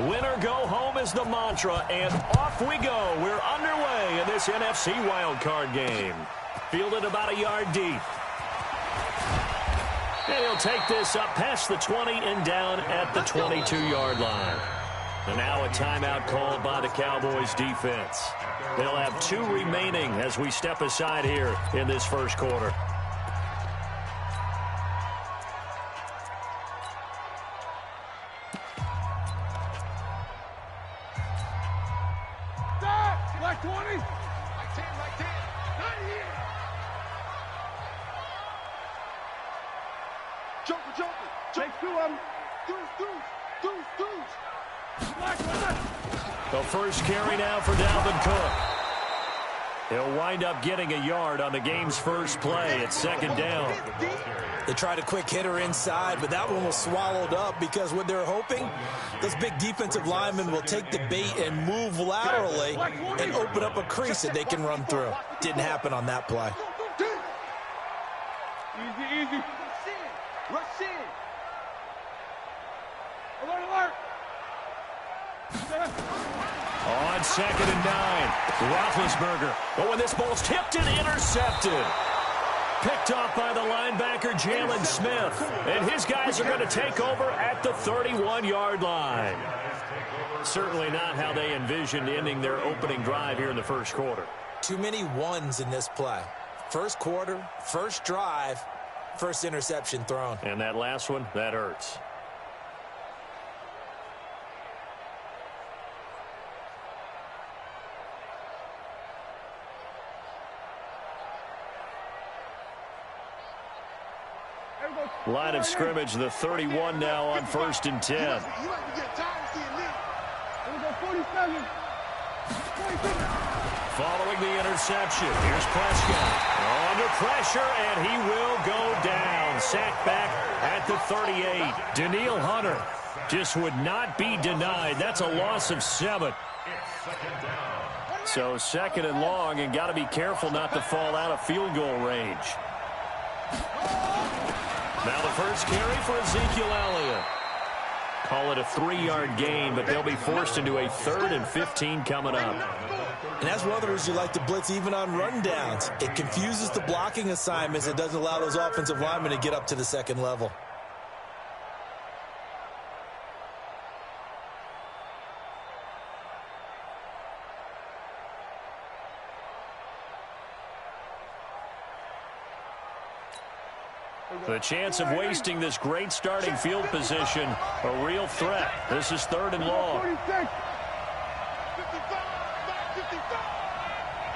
Win or go home is the mantra, and off we go. We're underway in this NFC wildcard game. Fielded about a yard deep. And he'll take this up past the 20 and down at the 22-yard line. And now a timeout called by the Cowboys defense. They'll have 2 remaining as we step aside here in this first quarter. Like 20. Like 10, like 10. Not here. Joker. Take 2 of them. Deuce. The first carry now for Dalvin Cook. He'll wind up getting a yard on the game's first play. It's second down. They tried a quick hitter inside, but that one was swallowed up because what they're hoping, those big defensive linemen will take the bait and move laterally and open up a crease that they can run through. Didn't happen on that play. Easy. Rush in. Alert. On second and 9, Roethlisberger. But when this ball's tipped and intercepted. Picked off by the linebacker, Jalen Smith. And his guys are going to take over at the 31-yard line. Certainly not how they envisioned ending their opening drive here in the first quarter. Too many ones in this play. First quarter, first drive, first interception thrown. And that last one, that hurts. Line of scrimmage, the 31 now on 1st and 10. Following the interception, here's Prescott. Under pressure, and he will go down. Sacked back at the 38. Danielle Hunter just would not be denied. That's a loss of 7. So second and long, and got to be careful not to fall out of field goal range. Now the first carry for Ezekiel Elliott. Call it a 3-yard gain, but they'll be forced into a 3rd and 15 coming up. And as runners, you like to blitz even on rundowns. It confuses the blocking assignments. It doesn't allow those offensive linemen to get up to the second level. The chance of wasting this great starting field position, a real threat. This is 3rd and long. 46. 55.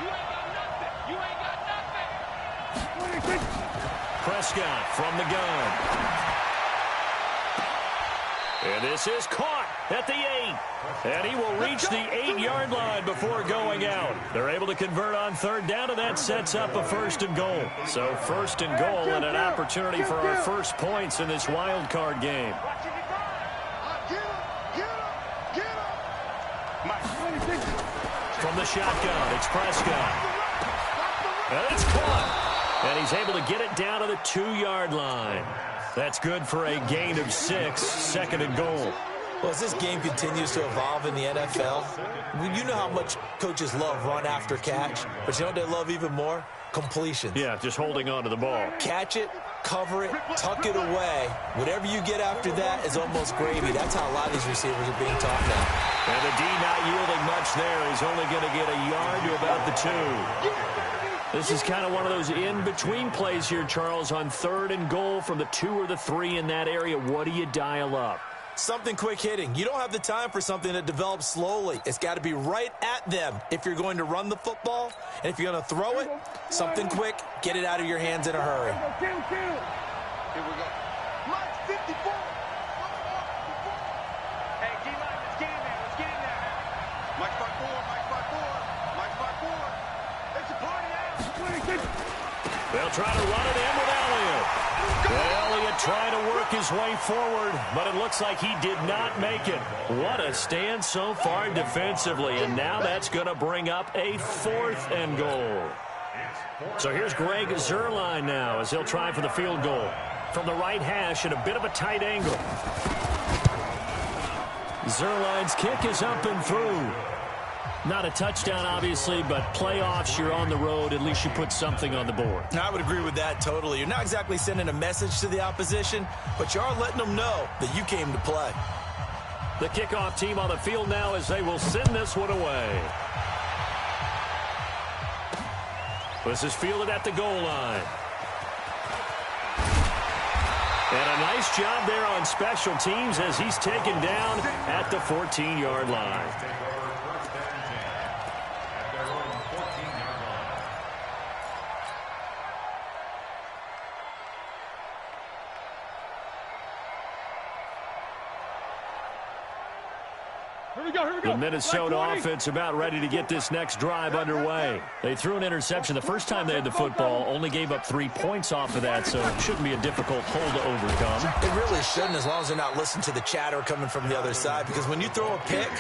You ain't got nothing. 26. Prescott from the gun. And this is caught at the 8. And he will reach the 8-yard line before going out. They're able to convert on 3rd down, and that sets up a 1st and goal. So 1st and goal and an opportunity for our first points in this wild card game. From the shotgun, it's Prescott. And it's caught. And he's able to get it down to the 2-yard line. That's good for a gain of 6, 2nd and goal. Well, as this game continues to evolve in the NFL, you know how much coaches love run after catch, but you know what they love even more? Completions. Yeah, just holding on to the ball. Catch it, cover it, tuck it away. Whatever you get after that is almost gravy. That's how a lot of these receivers are being taught now. And the D not yielding much there. He's only going to get a yard to about the 2. This is kind of one of those in-between plays here, Charles, on 3rd and goal from the 2 or the 3 in that area. What do you dial up? Something quick hitting. You don't have the time for something that develops slowly. It's got to be right at them if you're going to run the football. And if you're going to throw it, something quick, get it out of your hands in a hurry. Here we go. Mike 54. Hey, D-line, let's get in there. Let's get in there. Mike 54. It's a party out. They'll try to run it in with Elliott. Elliott trying to work his way forward, but it looks like he did not make it. What a stand so far defensively, and now that's going to bring up a 4th and goal. So here's Greg Zuerlein now as he'll try for the field goal. From the right hash at a bit of a tight angle. Zuerlein's kick is up and through. Not a touchdown, obviously, but playoffs, you're on the road. At least you put something on the board. I would agree with that totally. You're not exactly sending a message to the opposition, but you are letting them know that you came to play. The kickoff team on the field now as they will send this one away. This is fielded at the goal line. And a nice job there on special teams as he's taken down at the 14-yard line. The Minnesota offense about ready to get this next drive underway. They threw an interception the first time they had the football, only gave up 3 points off of that, so it shouldn't be a difficult hole to overcome. It really shouldn't, as long as they're not listening to the chatter coming from the other side, because when you throw a pick,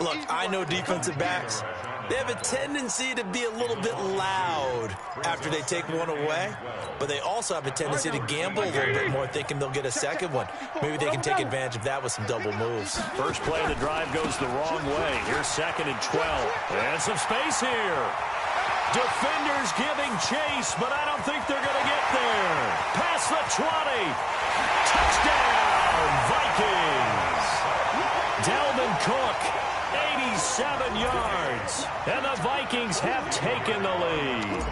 look, I know defensive backs, they have a tendency to be a little bit loud after they take one away, but they also have a tendency to gamble a little bit more, thinking they'll get a second one. Maybe they can take advantage of that with some double moves. First play of the drive goes the wrong way. Here's 2nd and 12. And some space here. Defenders giving chase, but I don't think they're going to get there. Past the 20. Touchdown, Vikings. Dalvin Cook, 87 yards. And the Vikings have taken the lead.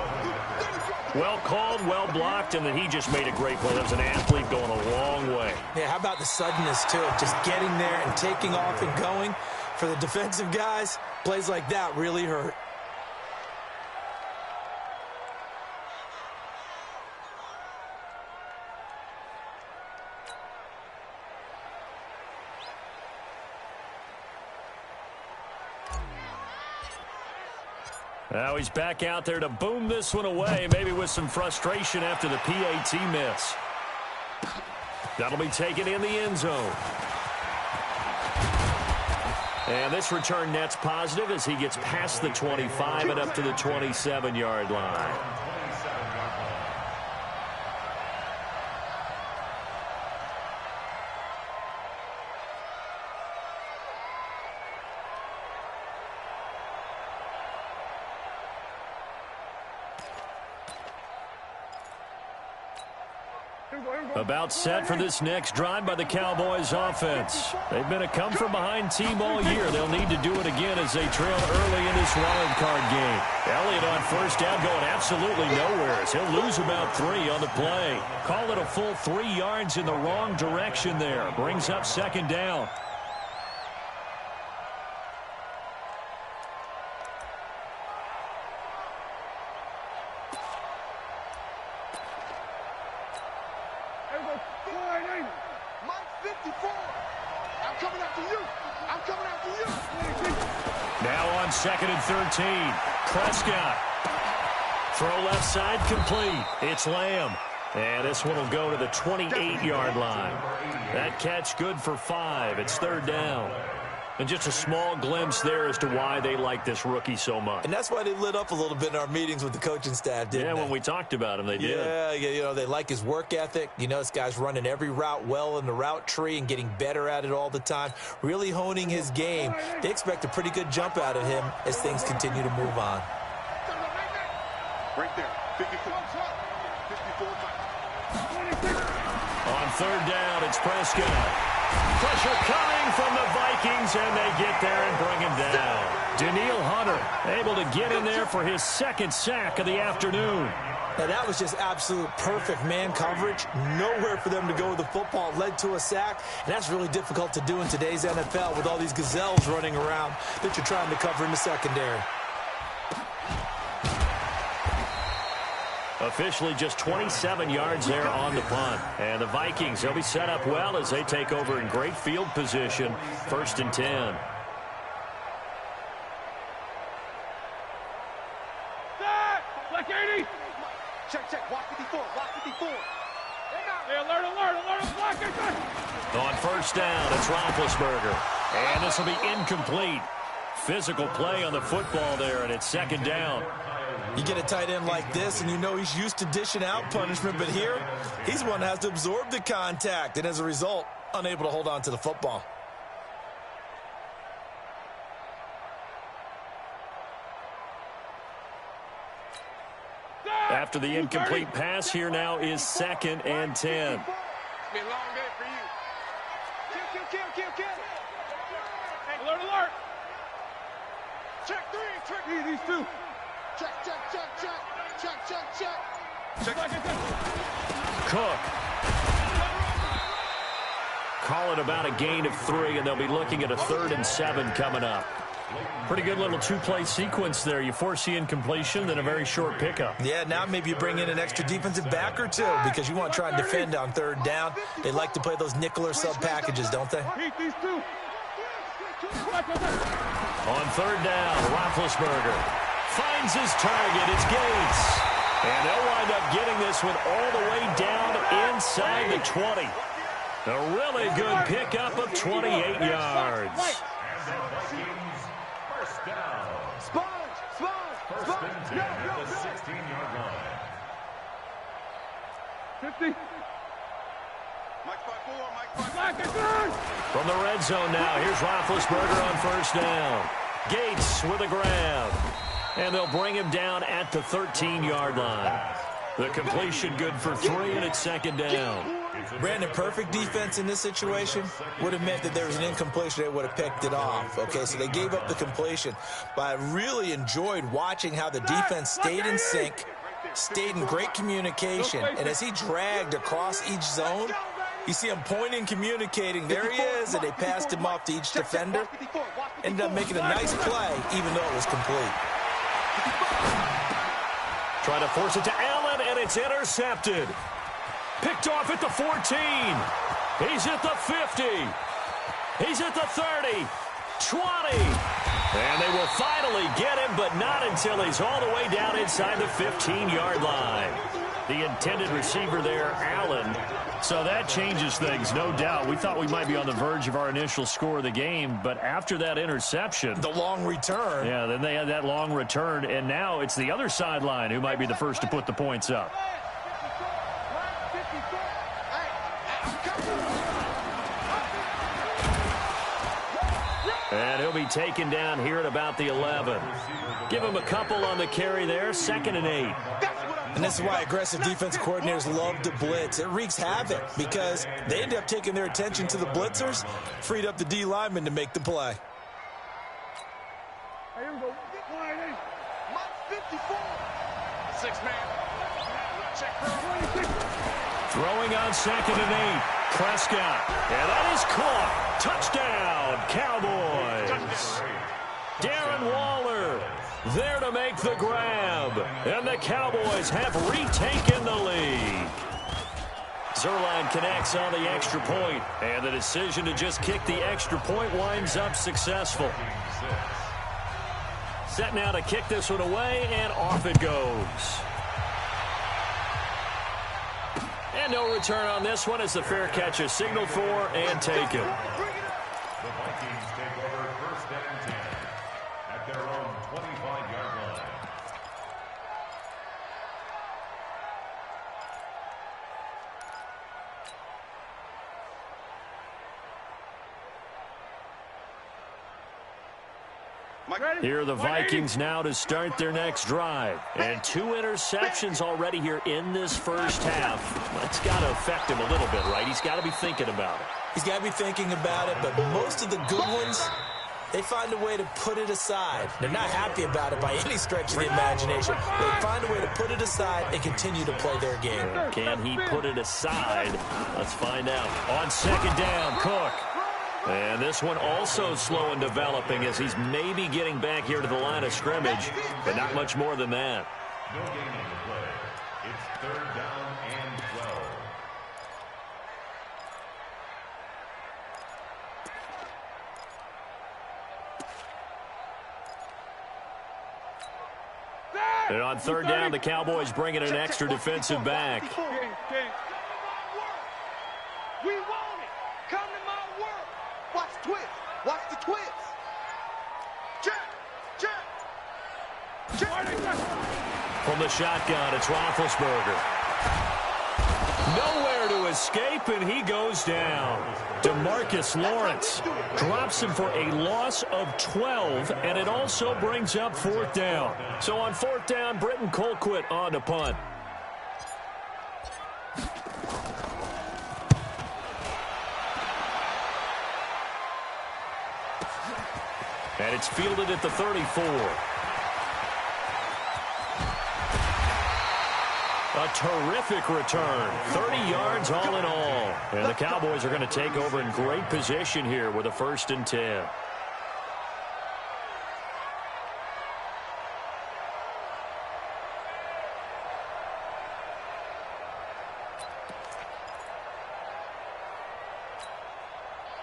Well called, well blocked, and then he just made a great play. That was an athlete going a long way. Yeah, how about the suddenness, too, of just getting there and taking off and going? For the defensive guys, plays like that really hurt. Now he's back out there to boom this one away, maybe with some frustration after the PAT miss. That'll be taken in the end zone. And this return net's positive as he gets past the 25 and up to the 27-yard line. About set for this next drive by the Cowboys offense. They've been a come-from-behind team all year. They'll need to do it again as they trail early in this wild card game. Elliott on first down going absolutely nowhere as he'll lose about 3 on the play. Call it a full 3 yards in the wrong direction there. Brings up 2nd down. Now on 2nd and 13. Prescott. Throw left side complete. It's Lamb. And this one will go to the 28-yard line. That catch good for 5. It's 3rd down. And just a small glimpse there as to why they like this rookie so much. And that's why they lit up a little bit in our meetings with the coaching staff, didn't they? Yeah, when we talked about him, they did. Yeah, you know, they like his work ethic. You know, this guy's running every route well in the route tree and getting better at it all the time, really honing his game. They expect a pretty good jump out of him as things continue to move on. Right there. 54. On 3rd down, it's Prescott. Pressure coming from the Vikings, and they get there and bring him down. Danielle Hunter able to get in there for his 2nd sack of the afternoon. Now, that was just absolute perfect man coverage. Nowhere for them to go with the football. Led to a sack, and that's really difficult to do in today's NFL with all these gazelles running around that you're trying to cover in the secondary. Officially just 27 yards there on the punt. And the Vikings, they'll be set up well as they take over in great field position. 1st and 10. Black 80. Check. Walk 54. Walk 54. Hey, alert. Black 80. On 1st down, it's Roethlisberger. And this will be incomplete. Physical play on the football there, and it's 2nd down. You get a tight end like this, and you know he's used to dishing out punishment, but here, he's the one that has to absorb the contact, and as a result, unable to hold on to the football. after the incomplete pass. Here now is 2nd and 10. It's been a long day for you. Kill. Hey, alert. Check 3, check these 2. Check. Cook. Call it about a gain of 3, and they'll be looking at a 3rd and 7 coming up. Pretty good little 2-play sequence there. You force the incompletion, then a very short pickup. Yeah, now maybe you bring in an extra defensive back or 2 because you want to try and defend on 3rd down. They like to play those nickel or sub packages, don't they? These 2. On 3rd down, Roethlisberger finds his target. It's Gates. And they'll wind up getting this one all the way down inside the 20. A really good pickup of 28 yards. First and 10 at the 16-yard line. 50. Mike 5-4. From the red zone now, here's Roethlisberger on 1st down. Gates with a grab. And they'll bring him down at the 13-yard line. The completion good for 3, and it's 2nd down. Brandon, perfect defense in this situation would have meant that there was an incompletion. They would have picked it off. Okay, so they gave up the completion. But I really enjoyed watching how the defense stayed in sync, stayed in great communication. And as he dragged across each zone, you see him pointing, communicating. There he is, and they passed him off to each defender. Ended up making a nice play, even though it was complete. Try to force it to Allen, and it's intercepted. Picked off at the 14. He's at the 50. He's at the 30. 20. And they will finally get him, but not until he's all the way down inside the 15-yard line. The intended receiver there, Allen. So that changes things, no doubt. We thought we might be on the verge of our initial score of the game, but after that interception. The long return. Yeah, then they had that long return, and now it's the other sideline who might be the first to put the points up. And he'll be taken down here at about the 11. Give him a couple on the carry there, 2nd and 8. And this is why aggressive defensive coordinators love to blitz. It wreaks havoc because they end up taking their attention to the blitzers, freed up the D lineman to make the play. Here we go. Mike 54. 6-man. Check 26. Throwing on 2nd and 8. Prescott. And that is caught. Touchdown, Cowboys. Darren Waller there to make the grab. And the Cowboys have retaken the lead. Zerline connects on the extra point, and the decision to just kick the extra point winds up successful. Set now to kick this one away, and off it goes. And no return on this one as the fair catch is signaled for and taken. The Vikings take over 1st and 10 at their own 25-yard line. Here are the Vikings now to start their next drive. And 2 interceptions already here in this first half. That's got to affect him a little bit, right? He's got to be thinking about it. He's got to be thinking about it, but most of the good ones, they find a way to put it aside. They're not happy about it by any stretch of the imagination. They find a way to put it aside and continue to play their game. Can he put it aside? Let's find out. On 2nd down, Cook. And this one also slow in developing as he's maybe getting back here to the line of scrimmage, but not much more than that. No gain on the play. It's 3rd down and 12. And on 3rd down, the Cowboys bring in an extra defensive back. We want it. Come to my world. Watch twist. Watch the twist. Check. From the shotgun, it's Roethlisberger. Nowhere to escape, and he goes down. DeMarcus Lawrence drops him for a loss of 12, and it also brings up 4th down. So on 4th down, Britton Colquitt on to punt. And it's fielded at the 34. A terrific return. 30 yards all in all. And the Cowboys are going to take over in great position here with a 1st and 10.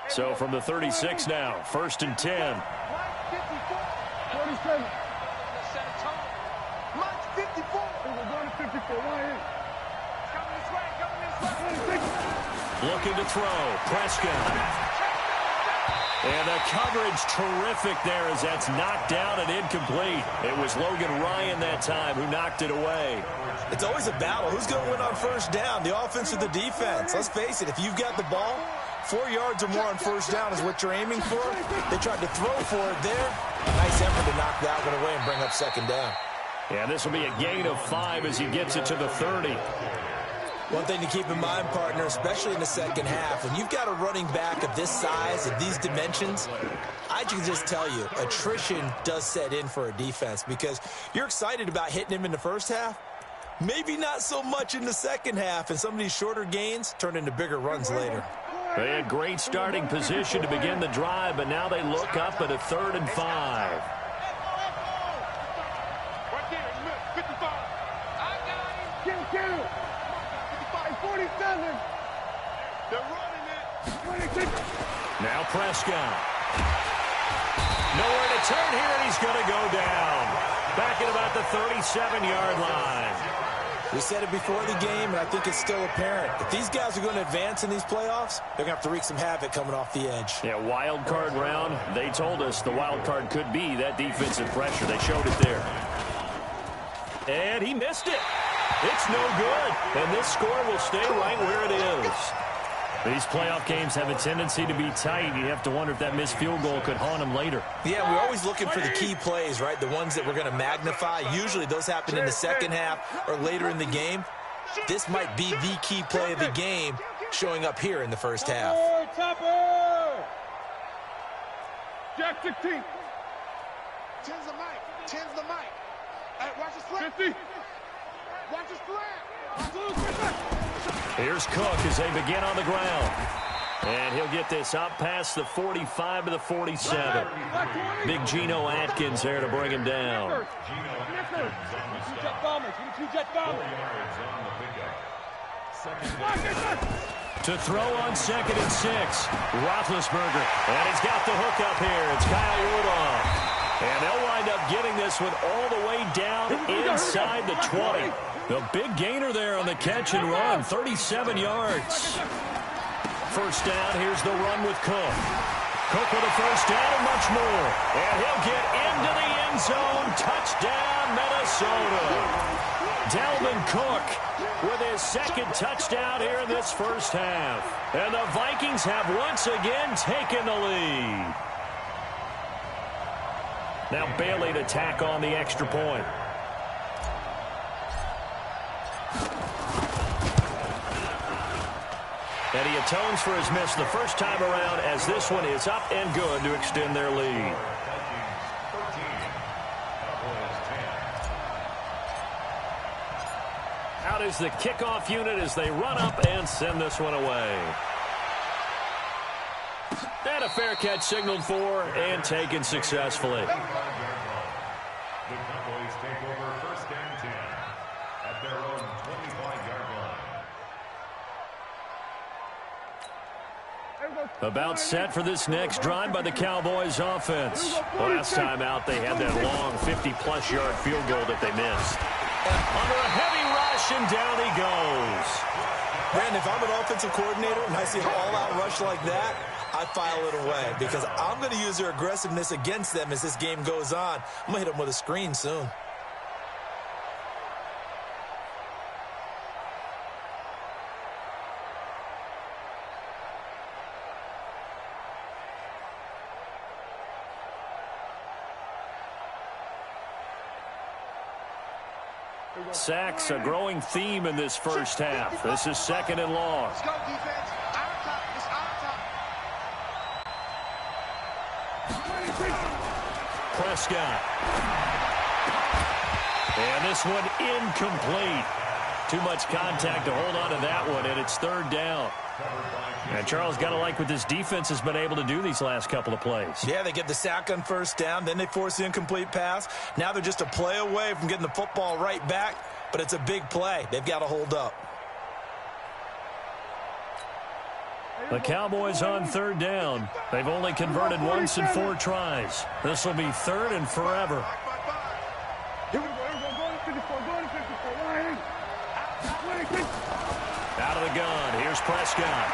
So from the 36 now, 1st and 10. 47. March 54. We're going to 54. Looking to throw. Prescott. And the coverage terrific there as that's knocked down and incomplete. It was Logan Ryan that time who knocked it away. It's always a battle. Who's going to win on 1st down, the offense or the defense? Let's face it, if you've got the ball, 4 yards or more on 1st down is what you're aiming for. They tried to throw for it there. Nice effort to knock that one away and bring up 2nd down. Yeah, this will be a gain of 5 as he gets it to the 30. One thing to keep in mind, partner, especially in the 2nd half, when you've got a running back of this size and these dimensions, I can just tell you, attrition does set in for a defense because you're excited about hitting him in the 1st half. Maybe not so much in the 2nd half, and some of these shorter gains turn into bigger runs later. They had great starting position to begin the drive, but now they look up at a 3rd and 5. 47. They're running it. 26. Now Prescott. Nowhere to turn here, and he's going to go down. Back at about the 37-yard line. We said it before the game, and I think it's still apparent. If these guys are going to advance in these playoffs, they're going to have to wreak some havoc coming off the edge. Yeah, wild card round. They told us the wild card could be that defensive pressure. They showed it there. And he missed it. It's no good. And this score will stay right where it is. These playoff games have a tendency to be tight. You have to wonder if that missed field goal could haunt them later. Yeah, we're always looking for the key plays, right? The ones that we're going to magnify. Usually those happen in the 2nd half or later in the game. This might be the key play of the game showing up here in the 1st half. Topper! Jack 16. 10's the mic. 10's the mic. Hey, watch the slip. 50. Watch the slip. Here's Cook as they begin on the ground. And he'll get this up past the 45 to the 47. Big Geno Atkins there to bring him down. To throw on 2nd and 6. Roethlisberger. And he's got the hook up here. It's Kyle Rudolph. And they'll wind up getting this one all the way down inside the 20. The big gainer there on the catch and run, 37 yards. 1st down, here's the run with Cook. Cook with a 1st down and much more. And he'll get into the end zone. Touchdown, Minnesota. Dalvin Cook with his 2nd touchdown here in this 1st half. And the Vikings have once again taken the lead. Now Bailey to tack on the extra point. And he atones for his miss the 1st time around as this one is up and good to extend their lead. Out is the kickoff unit as they run up and send this one away. And a fair catch signaled for and taken successfully. The Cowboys take over 1st and 10 at their own 25-yard line. About set for this next drive by the Cowboys offense. Last time out, they had that long 50-plus yard field goal that they missed. Under a heavy rush, and down he goes. Brandon, if I'm an offensive coordinator and I see an all-out rush like that, I file it away because I'm going to use their aggressiveness against them as this game goes on. I'm going to hit them with a screen soon. Sacks, a growing theme in this 1st half. This is 2nd and long. Let's go, defense. Our top. It's our top. Prescott. And this one incomplete. Too much contact to hold on to that one, and it's third down. And Charles, got to like what this defense has been able to do these last couple of plays. Yeah, they get the sack on first down, then they force the incomplete pass. Now they're just a play away from getting the football right back, but it's a big play. They've got to hold up. The Cowboys on third down. They've only converted once in 4 tries. This will be third and forever. Out of the gun. Here's Prescott.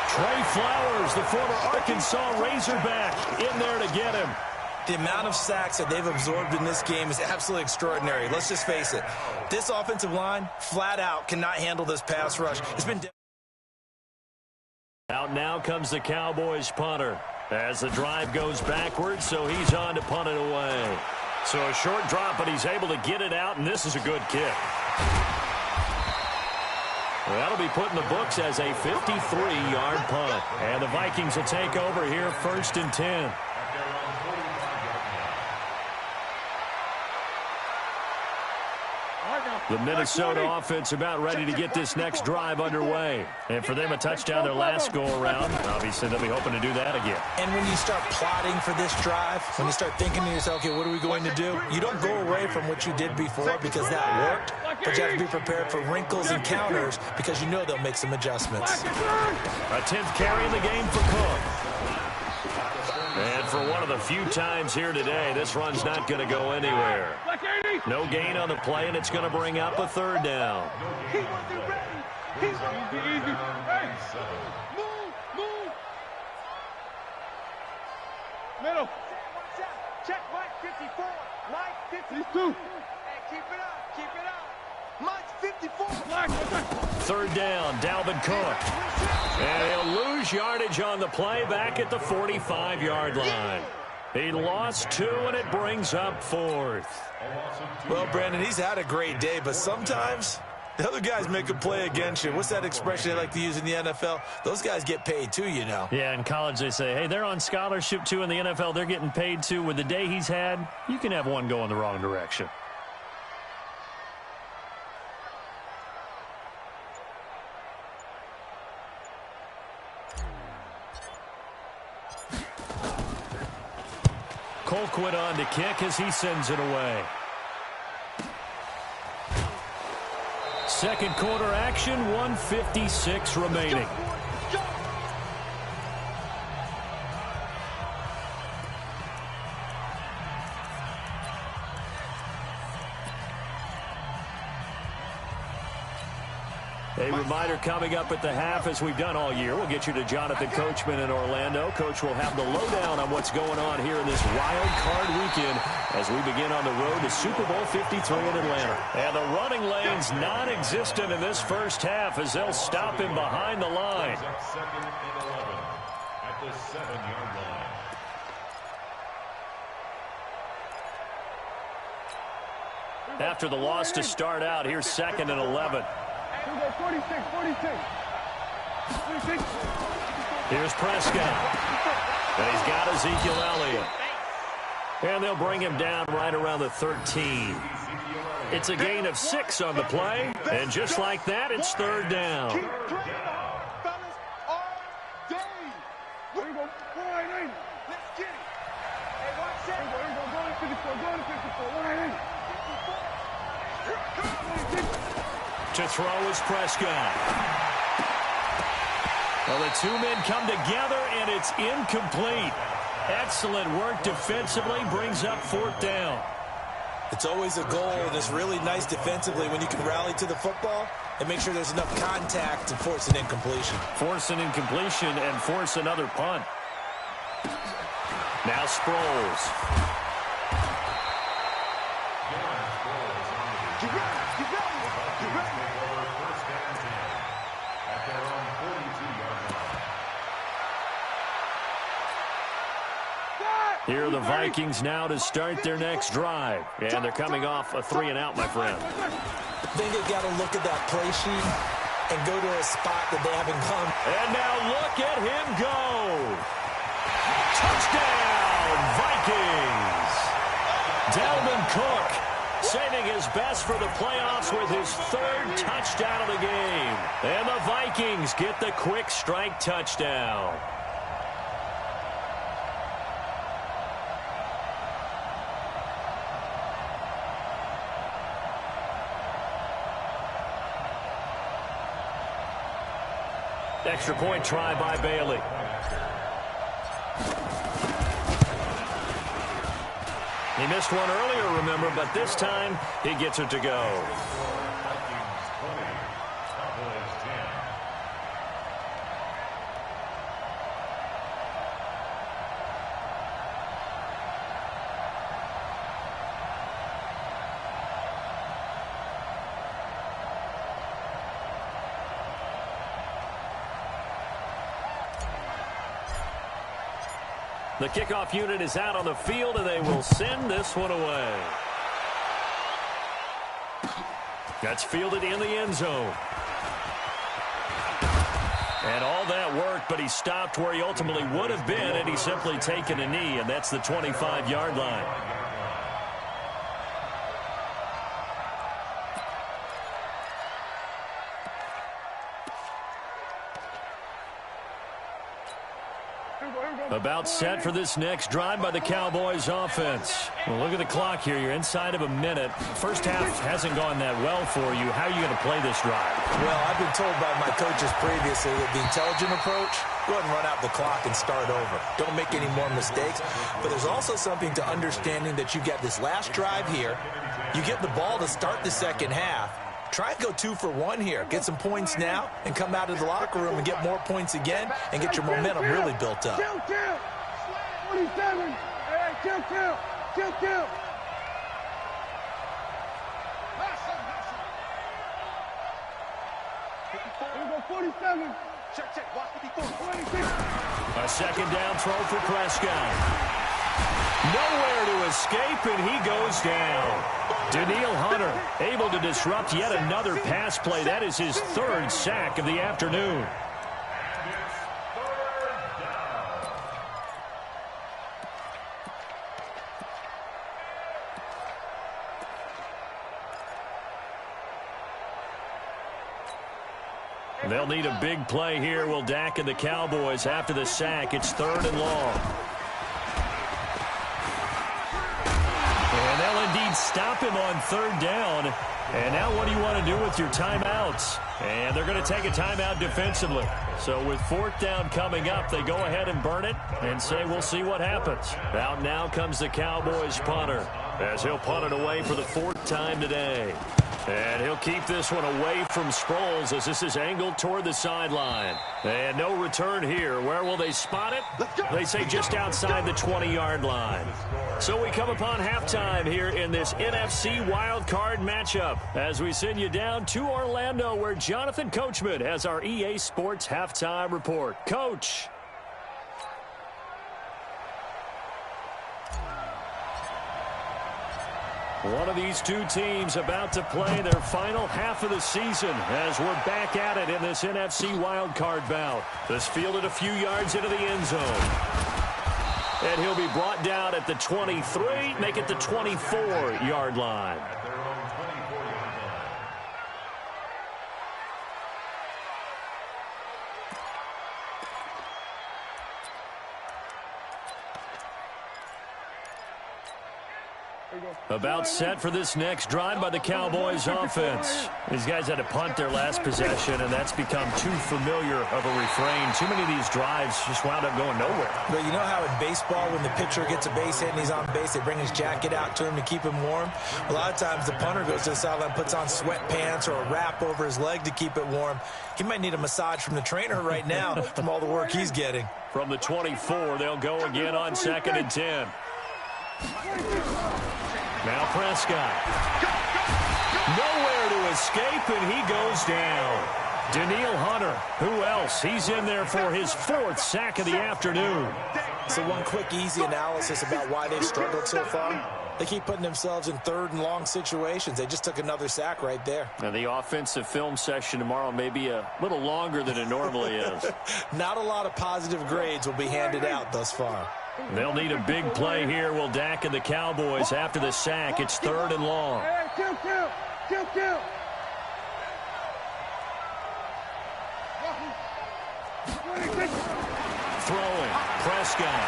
Trey Flowers, the former Arkansas Razorback, in there to get him. The amount of sacks that they've absorbed in this game is absolutely extraordinary. Let's just face it. This offensive line, flat out, cannot handle this pass rush. It's been... Out now comes the Cowboys punter as the drive goes backwards, so he's on to punt it away. So a short drop, but he's able to get it out, and this is a good kick. Well, that'll be put in the books as a 53-yard punt. And the Vikings will take over here, 1st and 10. The Minnesota offense about ready to get this next drive underway. And for them, a touchdown their last go-around. Obviously, they'll be hoping to do that again. And when you start plotting for this drive, when you start thinking to yourself, okay, what are we going to do? You don't go away from what you did before because that worked, but you have to be prepared for wrinkles and counters because you know they'll make some adjustments. A 10th carry in the game for Cook. And for one of the few times here today, this run's not going to go anywhere. No gain on the play, and it's going to bring up a third down. Middle. Check Mike 54. Mike 52. Hey, keep it up. Keep it up. Mike 54. Third down, Dalvin Cook. And he'll lose yardage on the play back at the 45-yard line. He lost 2, and it brings up 4th. Well, Brandon, he's had a great day, but sometimes the other guys make a play against you. What's that expression they like to use in the NFL? Those guys get paid too, you know. Yeah, in college they say, hey, they're on scholarship too. In the NFL, they're getting paid too. With the day he's had, you can have one go in the wrong direction. Colquitt on to kick as he sends it away. Second quarter action, 1:56 remaining. A reminder coming up at the half, as we've done all year. We'll get you to Jonathan Coachman in Orlando. Coach will have the lowdown on what's going on here in this wild card weekend as we begin on the road to Super Bowl 53 in Atlanta. And the running lane's non-existent in this first half as they'll stop him behind the line. Second and 11 at the 7-yard line. After the loss to start out, here's 2nd and 11. 46. Here's Prescott. And he's got Ezekiel Elliott. And they'll bring him down right around the 13. It's a gain of 6 on the play. And just like that, it's third down. Keep playing on, fellas, all day. Here we go. Let's get it. Hey, watch that. Here we go. Go to 54. Go to 54. 54. To throw is Prescott. Well, the two men come together, and it's incomplete. Excellent work defensively, brings up 4th down. It's always a goal, and it's really nice defensively when you can rally to the football and make sure there's enough contact to force an incompletion. Force an incompletion and force another punt. Now Sproles. Here are the Vikings now to start their next drive. And they're coming off a 3-and-out, my friend. I think they've got to look at that play sheet and go to a spot that they haven't gone. And now look at him go. Touchdown, Vikings! Dalvin Cook saving his best for the playoffs with his third touchdown of the game. And the Vikings get the quick strike touchdown. Extra point try by Bailey. He missed one earlier, remember, but this time he gets it to go. The kickoff unit is out on the field, and they will send this one away. That's fielded in the end zone. And all that worked, but he stopped where he ultimately would have been, and he's simply taken a knee, and that's the 25-yard line. About set for this next drive by the Cowboys offense. Well, look at the clock here. You're inside of a minute. First half hasn't gone that well for you. How are you going to play this drive? Well, I've been told by my coaches previously that the intelligent approach, go ahead and run out the clock and start over. Don't make any more mistakes. But there's also something to understanding that you've got this last drive here. You get the ball to start the second half. Try and go 2 for 1 here. Get some points now and come out of the locker room and get more points again and get your momentum really built up. 47. Hey, kill. 47. Check. Watch 54. 26. A second down throw for Prescott. Nowhere to escape, and he goes down. Danielle Hunter able to disrupt yet another pass play. That is his third sack of the afternoon. They'll need a big play here. Will Dak and the Cowboys after the sack. It's 3rd and long. And they'll indeed stop him on 3rd down. And now what do you want to do with your timeouts? And they're going to take a timeout defensively. So with 4th down coming up, they go ahead and burn it and say we'll see what happens. Out now comes the Cowboys punter as he'll punt it away for the 4th time today. And he'll keep this one away from Sproles as this is angled toward the sideline. And no return here. Where will they spot it? They say just outside the 20-yard line. So we come upon halftime here in this NFC wildcard matchup as we send you down to Orlando where Jonathan Coachman has our EA Sports halftime report. Coach. One of these two teams about to play their final half of the season as we're back at it in this NFC wildcard bout. This fielded a few yards into the end zone. And he'll be brought down at the 23, make it the 24-yard line. About set for this next drive by the Cowboys offense. These guys had to punt their last possession, and that's become too familiar of a refrain. Too many of these drives just wound up going nowhere. But you know how in baseball, when the pitcher gets a base hit and he's on base, they bring his jacket out to him to keep him warm? A lot of times the punter goes to the sideline, puts on sweatpants or a wrap over his leg to keep it warm. He might need a massage from the trainer right now from all the work he's getting. From the 24, they'll go again on 2nd and 10. Now Prescott. Nowhere to escape, and he goes down. Danielle Hunter, who else? He's in there for his 4th sack of the afternoon. So one quick, easy analysis about why they've struggled so far. They keep putting themselves in 3rd and long situations. They just took another sack right there. And the offensive film session tomorrow may be a little longer than it normally is. Not a lot of positive grades will be handed out thus far. They'll need a big play here. Will Dak and the Cowboys after the sack. It's 3rd and long. Hey, kill. Throwing. Prescott.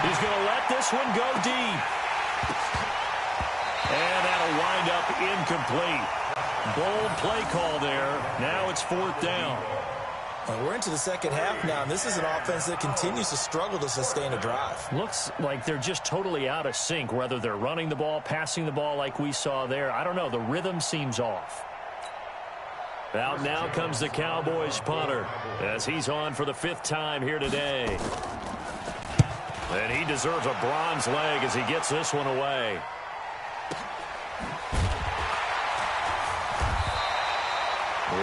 He's going to let this one go deep. And that'll wind up incomplete. Bold play call there. Now it's 4th down. Well, we're into the second half now, and this is an offense that continues to struggle to sustain a drive. Looks like they're just totally out of sync, whether they're running the ball, passing the ball like we saw there. I don't know. The rhythm seems off. Out now comes the Cowboys punter as he's on for the 5th time here today. And he deserves a bronze leg as he gets this one away.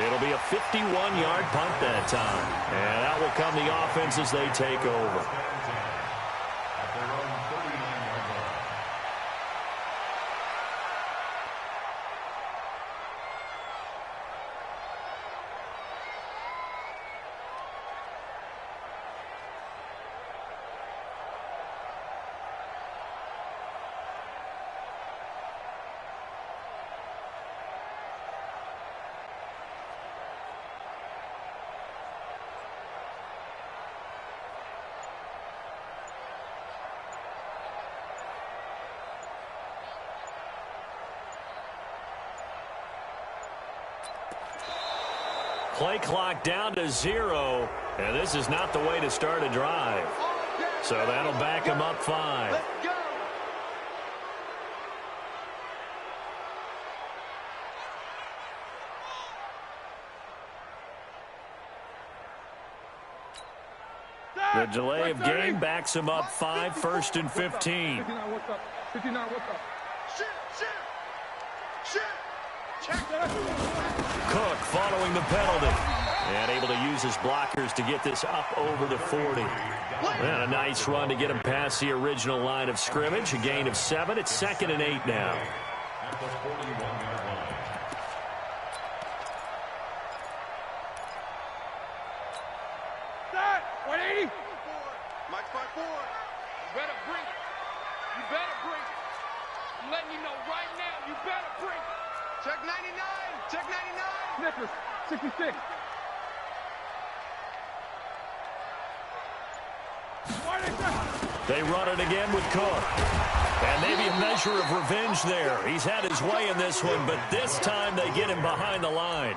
It'll be a 51-yard punt that time. And out will come the offense as they take over. Play clock down to 0, and this is not the way to start a drive. So that'll back him up 5. Let's go. The delay of game backs him up 5, 1st and 15. 59, what's up? 59, what's up? Shit. Check that. Cook following the penalty. And able to use his blockers to get this up over the 40. And a nice run to get him past the original line of scrimmage. A gain of 7. It's 2nd and 8 now. At the 41-yard line. That 180. Mike 5-4. You better bring it. I'm letting you know right now, you better bring it. Check 99. Snickers, 66. They run it again with Cook. And maybe a measure of revenge there. He's had his way in this one, but this time they get him behind the line.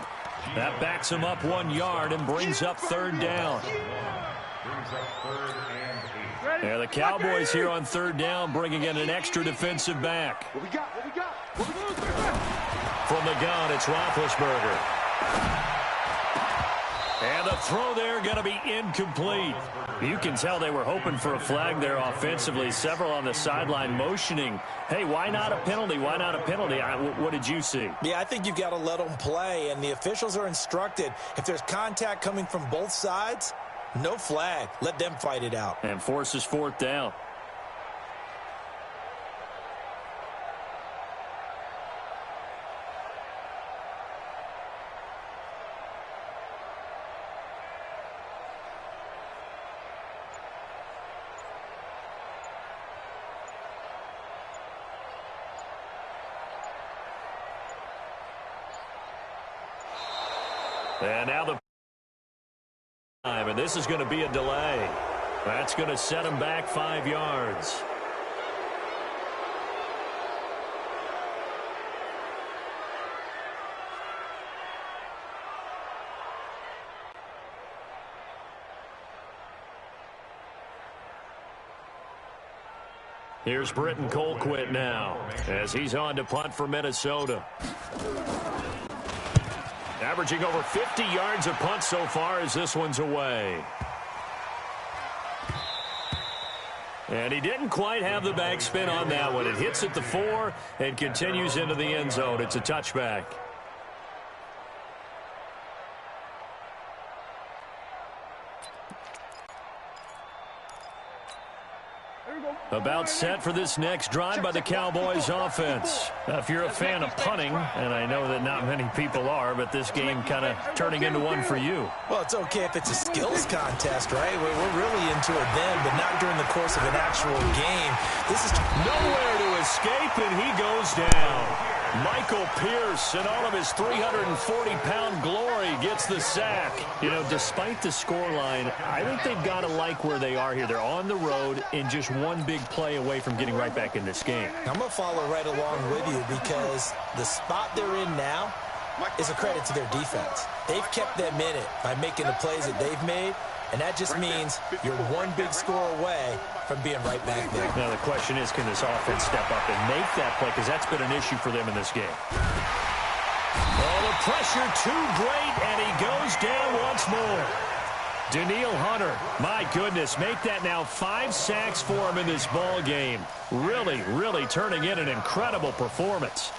That backs him up 1 yard and brings up 3rd down. Brings up 3rd and 8. Yeah, the Cowboys here on 3rd down, bringing in an extra defensive back. What we got? From the gun, it's Roethlisberger. And the throw there going to be incomplete. You can tell they were hoping for a flag there offensively. Several on the sideline motioning. Hey, why not a penalty? Why not a penalty? What did you see? Yeah, I think you've got to let them play, and the officials are instructed. If there's contact coming from both sides, no flag. Let them fight it out. And forces 4th down. And now the time, and this is going to be a delay. That's going to set him back 5 yards. Here's Britton Colquitt now as he's on to punt for Minnesota. Averaging over 50 yards a punt so far as this one's away. And he didn't quite have the backspin on that one. It hits at the 4 and continues into the end zone. It's a touchback. About set for this next drive by the Cowboys offense. Now, if you're a fan of punting, and I know that not many people are, but this game kind of turning into one for you. Well, it's okay if it's a skills contest, right? We're really into it then, but not during the course of an actual game. This is nowhere to escape, and he goes down. Michael Pierce, in all of his 340-pound glory, gets the sack. You know, despite the scoreline, I think they've got to like where they are here. They're on the road and just one big play away from getting right back in this game. I'm going to follow right along with you because the spot they're in now is a credit to their defense. They've kept them in it by making the plays that they've made, and that just means you're one big score away from being right back there. Now, the question is, can this offense step up and make that play? Because that's been an issue for them in this game. Oh, the pressure too great, and he goes down once more. Danielle Hunter, my goodness, make that now 5 sacks for him in this ball game. Really, really turning in an incredible performance.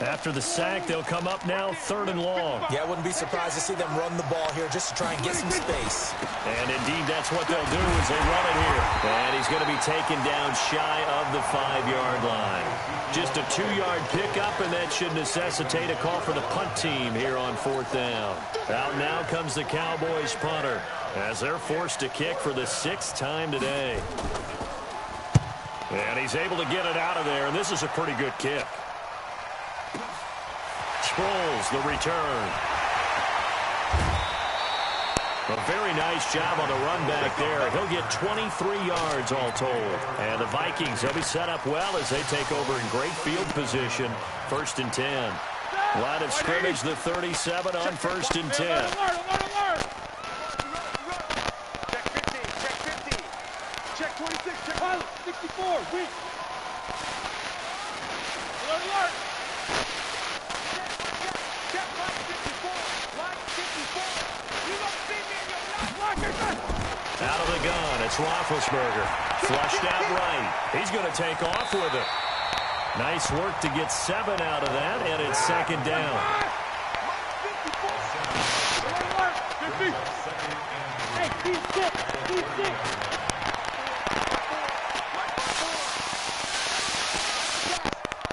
After the sack, they'll come up now 3rd and long. Yeah, I wouldn't be surprised to see them run the ball here just to try and get some space. And indeed, that's what they'll do as they run it here. And he's going to be taken down shy of the 5-yard line. Just a 2-yard pickup, and that should necessitate a call for the punt team here on 4th down. Out now comes the Cowboys punter as they're forced to kick for the 6th time today. And he's able to get it out of there, and this is a pretty good kick. Sproles, the return. A very nice job on the run back there. He'll get 23 yards all told. And the Vikings, they'll be set up well as they take over in great field position. 1st and 10. Line of scrimmage, the 37 on 1st and 10. Check 15, check 15. Check 26, check 64, weak. Alert. Out of the gun, it's Roethlisberger. Flushed out right. He's going to take off with it. Nice work to get 7 out of that, and it's 2nd down.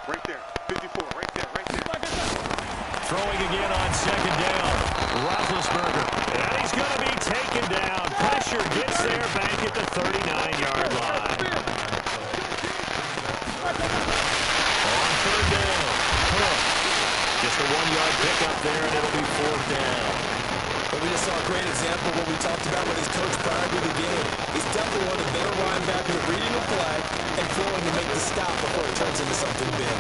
Right there, 54, right there. Throwing again on 2nd down. Roethlisberger, and he's going to be taken down. Pressure gets there back at the 39-yard line. On 3rd down. Just a 1-yard pickup there, and it'll be 4th down. But we just saw a great example of what we talked about with his coach prior to the game. He's definitely one of the better linebackers at reading the play and throwing to make the stop before it turns into something big.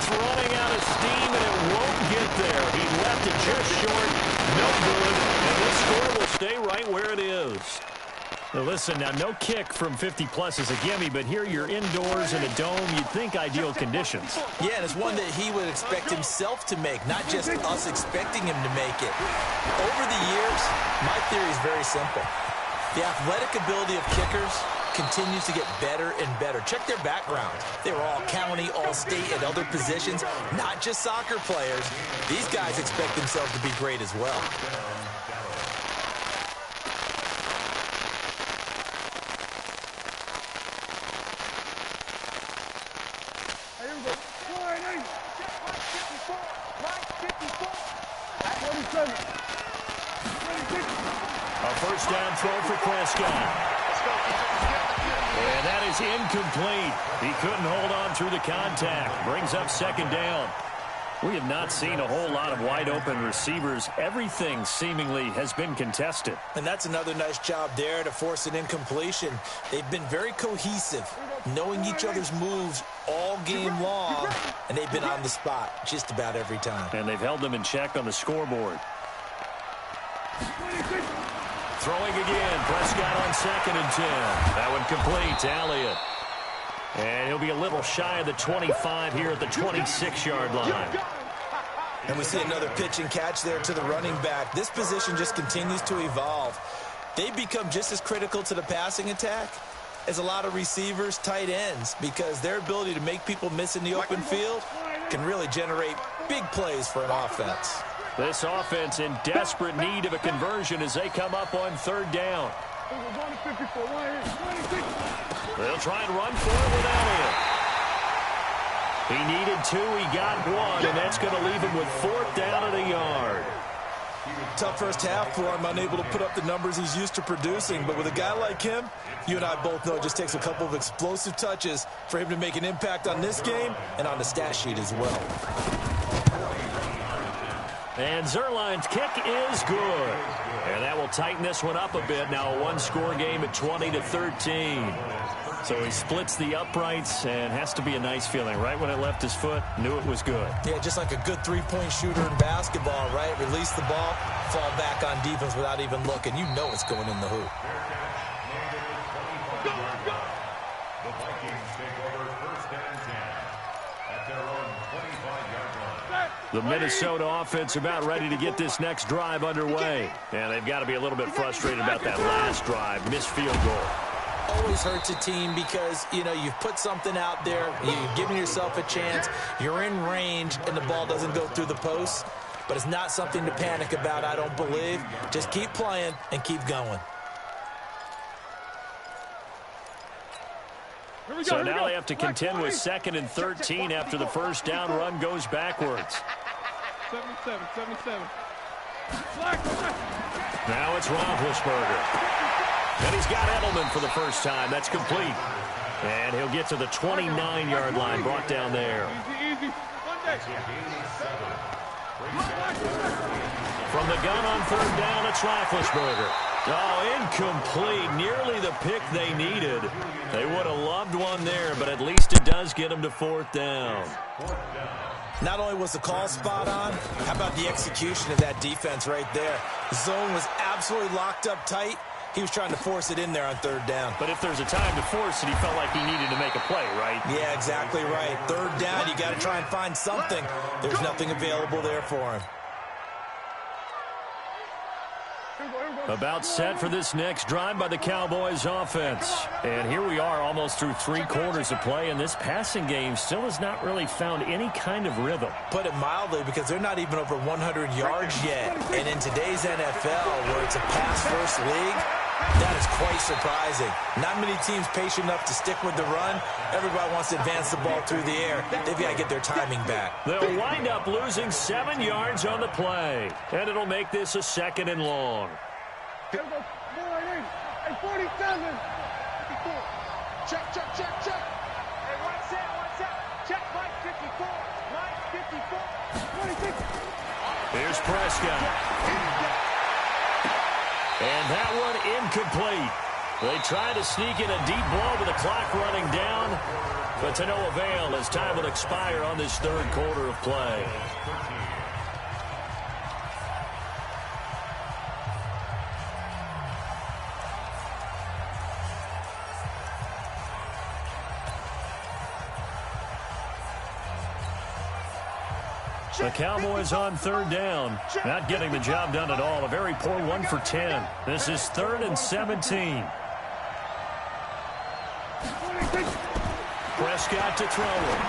Running out of steam, and it won't get there. He left it just short. No good. And this score will stay right where it is. Now listen, now no kick from 50-plus is a gimme, but here you're indoors in a dome. You'd think ideal conditions. Yeah, and it's one that he would expect himself to make, not just us expecting him to make it. Over the years, my theory is very simple. The athletic ability of kickers continues to get better and better. Check their backgrounds. They were all county, all state, at other positions, not just soccer players. These guys expect themselves to be great as well. A 1st down throw for Prescott. And that is incomplete. He couldn't hold on through the contact. Brings up 2nd down. We have not seen a whole lot of wide-open receivers. Everything seemingly has been contested. And that's another nice job there to force an incompletion. They've been very cohesive, knowing each other's moves all game long, and they've been on the spot just about every time. And they've held them in check on the scoreboard. Throwing again. Prescott on 2nd and 10. That one complete to Elliott. And he'll be a little shy of the 25 here at the 26-yard line. And we see another pitch and catch there to the running back. This position just continues to evolve. They become just as critical to the passing attack as a lot of receivers, tight ends, because their ability to make people miss in the open field can really generate big plays for an offense. This offense in desperate need of a conversion as they come up on third down. They'll try and run for it without it. He needed 2, he got 1, and that's going to leave him with 4th down and a yard. Tough first half for him, unable to put up the numbers he's used to producing. But with a guy like him, you and I both know it just takes a couple of explosive touches for him to make an impact on this game and on the stat sheet as well. And Zerline's kick is good. And that will tighten this one up a bit. Now a one-score game at 20-13. So he splits the uprights and has to be a nice feeling. Right when it left his foot, knew it was good. Yeah, just like a good three-point shooter in basketball, right? Release the ball, fall back on defense without even looking. You know it's going in the hoop. The Vikings take over 1st and 10 at their own 25-yard line. The Minnesota offense about ready to get this next drive underway. And they've got to be a little bit frustrated about that last drive, missed field goal. Always hurts a team because, you know, you've put something out there, you've given yourself a chance, you're in range, and the ball doesn't go through the post. But it's not something to panic about, I don't believe. Just keep playing and keep going. So now they have to contend with 2nd and 13 after the first down run goes backwards. 77. Now it's Roethlisberger. And he's got Edelman for the first time. That's complete. And he'll get to the 29-yard line, brought down there. Easy. From the gun on third down, it's Roethlisberger. Oh, incomplete. Nearly the pick they needed. They would have loved one there, but at least it does get them to 4th down. Not only was the call spot on, how about the execution of that defense right there? The zone was absolutely locked up tight. He was trying to force it in there on third down. But if there's a time to force it, he felt like he needed to make a play, right? Yeah, exactly right. Third down, you got to try and find something. There's nothing available there for him. About set for this next drive by the Cowboys offense. And here we are almost through 3 quarters of play, and this passing game still has not really found any kind of rhythm. Put it mildly, because they're not even over 100 yards yet. And in today's NFL, where it's a pass-first league, that is quite surprising. Not many teams patient enough to stick with the run. Everybody wants to advance the ball through the air. They've got to get their timing back. They'll wind up losing 7 yards on the play. And it'll make this a 2nd and long. Hey, 47. Check. Hey, one set. Check, Mike 54. Mike 54. 26. Here's Prescott. And that one incomplete. They try to sneak in a deep blow with the clock running down, but to no avail as time will expire on this 3rd quarter of play. The Cowboys on third down. Not getting the job done at all. A very poor 1 for 10. This is 3rd and 17. Prescott to throw it.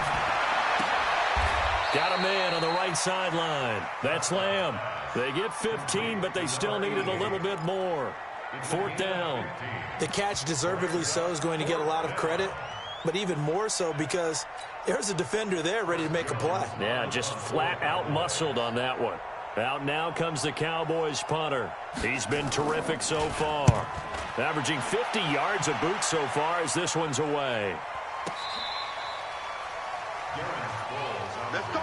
Got a man on the right sideline. That's Lamb. They get 15, but they still needed a little bit more. 4th down. The catch, deservedly so, is going to get a lot of credit, but even more so because there's a defender there ready to make a play. Yeah, just flat out muscled on that one. Out now comes the Cowboys punter. He's been terrific so far. Averaging 50 yards a boot so far as this one's away. Let's go,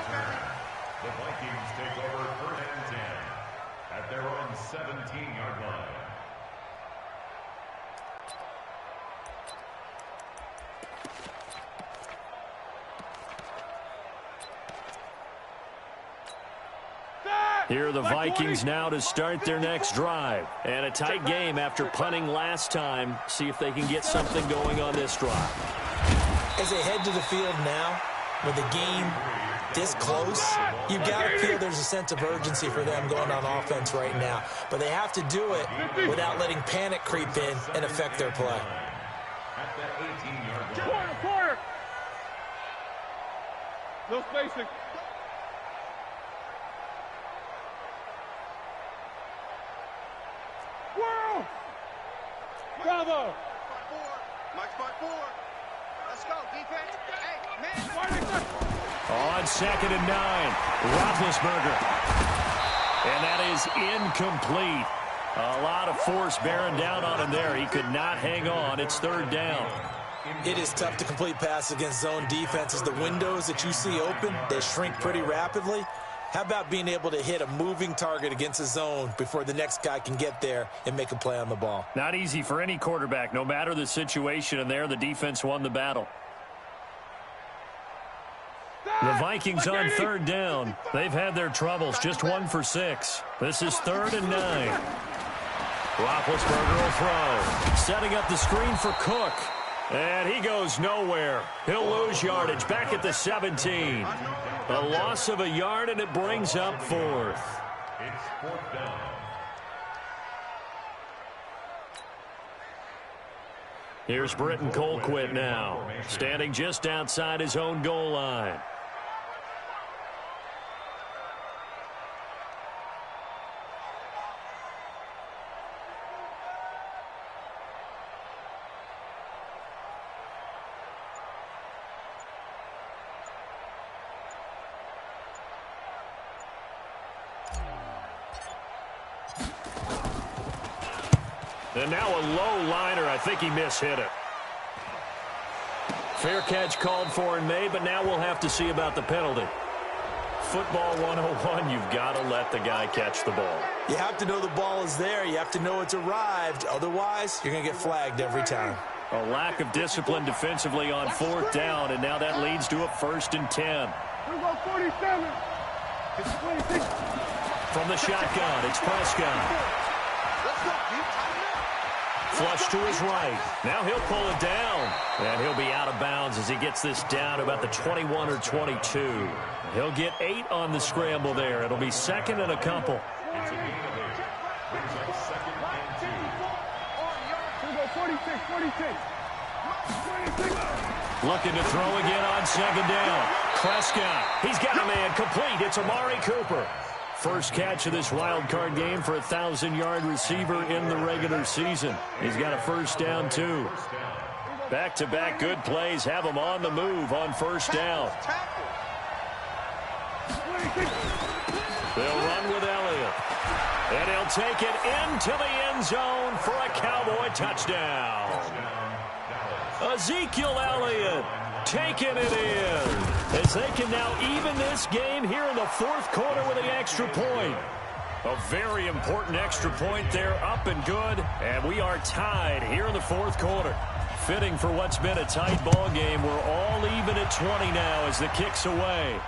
The Vikings take over 3rd and 10 at their own 17-yard line. Here are the Vikings now to start their next drive. And a tight game after punting last time. See if they can get something going on this drive. As they head to the field now, with a game this close, you got to feel there's a sense of urgency for them going on offense right now. But they have to do it without letting panic creep in and affect their play. Quarter. No spacing. World! Bravo! Mike's by 4. Let's go, defense. Hey, man. On 2nd and 9, Roethlisberger. And that is incomplete. A lot of force bearing down on him there. He could not hang on. It's 3rd down. It is tough to complete passes against zone defenses. The windows that you see open, they shrink pretty rapidly. How about being able to hit a moving target against a zone before the next guy can get there and make a play on the ball? Not easy for any quarterback, no matter the situation, and there the defense won the battle. The Vikings on 3rd down. They've had their troubles, just 1 for 6. This is 3rd and 9. Roethlisberger will throw. Setting up the screen for Cook. And he goes nowhere. He'll lose yardage back at the 17. A loss of a yard, and it brings up 4th. It's 4th down. Here's Britton Colquitt now, standing just outside his own goal line. And now a low liner. I think he mishit it. Fair catch called for and made, but now we'll have to see about the penalty. Football 101, you've got to let the guy catch the ball. You have to know the ball is there. You have to know it's arrived. Otherwise, you're going to get flagged every time. A lack of discipline defensively on 4th down, and now that leads to a 1st and 10. We go 47. It's 26. From the shotgun, it's Prescott. Let's go, dude. Flush to his right. Now he'll pull it down. And he'll be out of bounds as he gets this down to about the 21 or 22. He'll get 8 on the scramble there. It'll be 2nd and a couple. It's a gain of 8. Brings up 2nd and 2. We go 46, 46. Looking to throw again on 2nd down. Prescott. He's got a man complete. It's Amari Cooper. First catch of this wild card game for a 1,000-yard receiver in the regular season. He's got a 1st down, too. Back-to-back good plays have him on the move on 1st down. They'll run with Elliott. And he'll take it into the end zone for a Cowboy touchdown. Ezekiel Elliott taking it in as they can now even this game here in the 4th quarter with an extra point. A very important extra point there, up and good, and we are tied here in the 4th quarter. Fitting for what's been a tight ball game. We're all even at 20 now as the kick's away.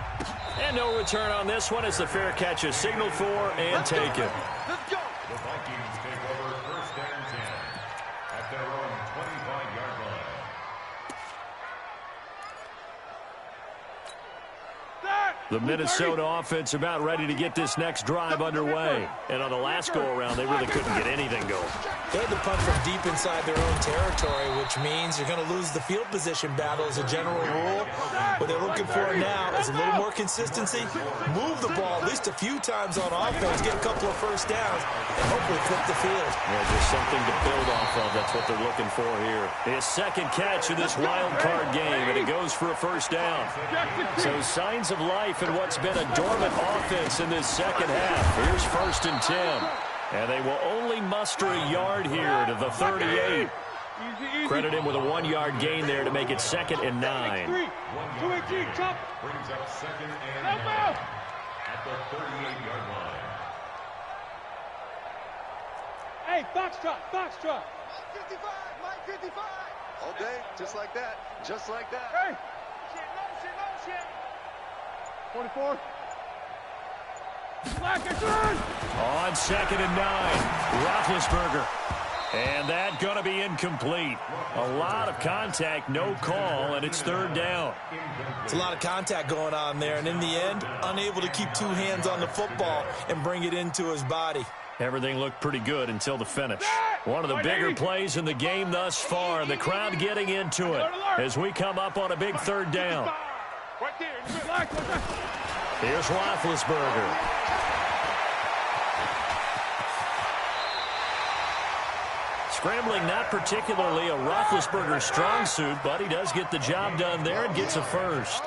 And no return on this one as the fair catch is signaled for and taken. Let's go. The Vikings take over 1st and 10 at their own 25-yard line. The Minnesota offense about ready to get this next drive underway. And on the last go-around, they really couldn't get anything going. They had to punt from deep inside their own territory, which means you're going to lose the field position battle as a general rule. What they're looking for now is a little more consistency, move the ball at least a few times on offense, get a couple of 1st downs, and hopefully flip the field. Yeah, just something to build off of. That's what they're looking for here. His 2nd catch of this wild card game, and it goes for a 1st down. So signs of life in what's been a dormant offense in this 2nd half. Here's 1st and 10. And they will only muster a yard here to the 38. Credit him with a 1-yard gain there to make it 2nd and 9. Brings up 2nd and 9 at the 38-yard line. Hey, foxtrot, foxtrot. 55, Mike 55. All day, just like that. Just like that. Hey. 44. Black and turn. On 2nd and 9, Roethlisberger. And that going to be incomplete. A lot of contact, no call, and it's third down. It's a lot of contact going on there, and in the end, unable to keep two hands on the football and bring it into his body. Everything looked pretty good until the finish. One of the bigger plays in the game thus far, and the crowd getting into it as we come up on a big third down. Here's Roethlisberger. Scrambling not particularly a Roethlisberger strong suit, but he does get the job done there and gets a first.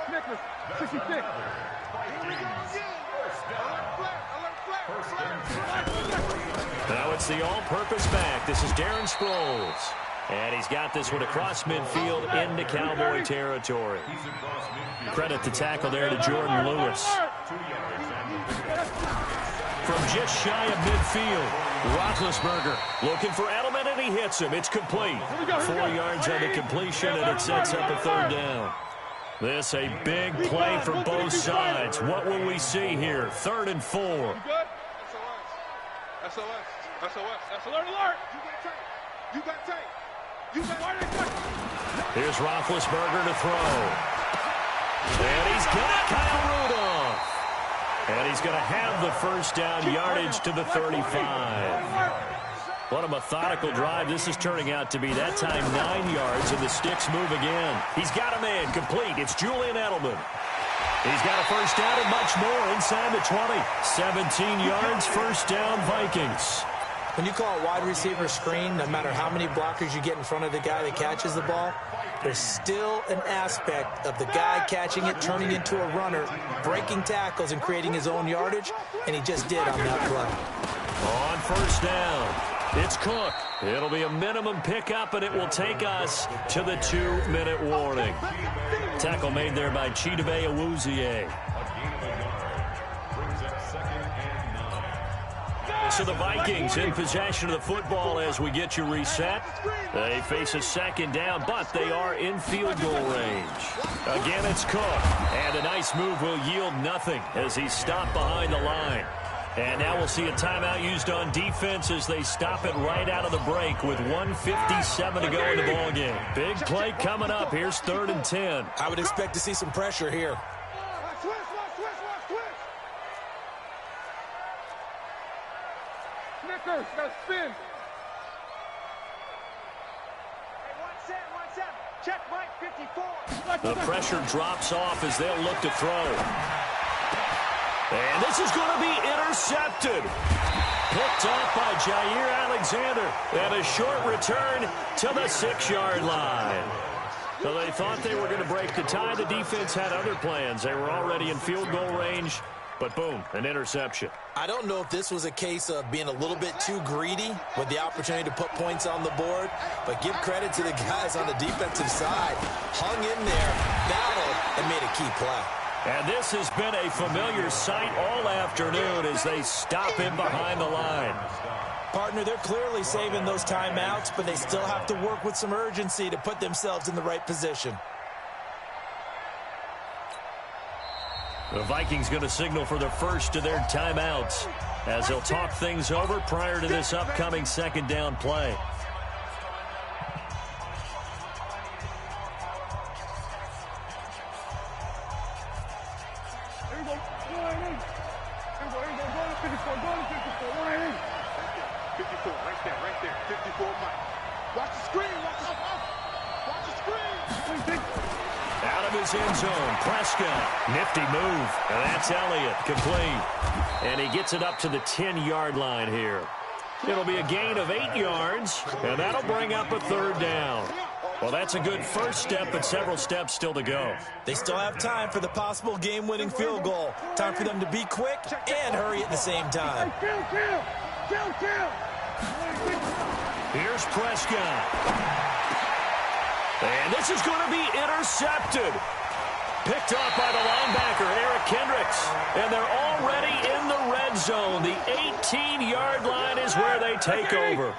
Now it's the all-purpose back. This is Darren Sproles. And he's got this one across midfield into Cowboy territory. Credit the tackle there to Jordan Lewis. From just shy of midfield, Roethlisberger looking for Edelman, and he hits him. It's complete. 4 yards on the completion, and it sets up a third down. This a big play for both sides. What will we see here? 3rd and 4. SOS. Alert, alert. You got tape. Here's Roethlisberger to throw. And he's got Kyle Rudolph. And he's going to have the first down, yardage to the 35. What a methodical drive this is turning out to be. That time 9 yards, and the sticks move again. He's got a man complete. It's Julian Edelman. He's got a first down and much more inside the 20. 17 yards, first down, Vikings. When you call a wide receiver screen, no matter how many blockers you get in front of the guy that catches the ball, there's still an aspect of the guy catching it, turning into a runner, breaking tackles and creating his own yardage, and he just did on that play. On first down, it's Cook. It'll be a minimum pickup, and it will take us to the 2-minute warning. Tackle made there by Chidobe Awuzie. So the Vikings in possession of the football as we get you reset. They face a second down, but they are in field goal range. Again, it's Cook. And a nice move will yield nothing as he's stopped behind the line. And now we'll see a timeout used on defense as they stop it right out of the break with 1:57 to go in the ballgame. Big play coming up. Here's 3rd and 10. I would expect to see some pressure here. Snickers, gotta spin. One set. Check Mike 54. The pressure drops off as they'll look to throw. And this is going to be intercepted. Picked off by Jair Alexander. And a short return to the 6-yard line. So they thought they were going to break the tie. The defense had other plans. They were already in field goal range. But boom, an interception. I don't know if this was a case of being a little bit too greedy with the opportunity to put points on the board, but give credit to the guys on the defensive side. Hung in there, battled, and made a key play. And this has been a familiar sight all afternoon as they stop him behind the line. Partner, they're clearly saving those timeouts, but they still have to work with some urgency to put themselves in the right position. The Vikings going to signal for the first of their timeouts as they'll talk things over prior to this upcoming second down play. End zone, Prescott, nifty move, and that's Elliott, complete. And he gets it up to the 10-yard line here. It'll be a gain of 8 yards, and that'll bring up a third down. Well, that's a good first step, but several steps still to go. They still have time for the possible game-winning field goal. Time for them to be quick and hurry at the same time. Here's Prescott. And this is going to be intercepted. Picked off by the linebacker, Eric Kendricks. And they're already in the red zone. The 18-yard line is where they take over.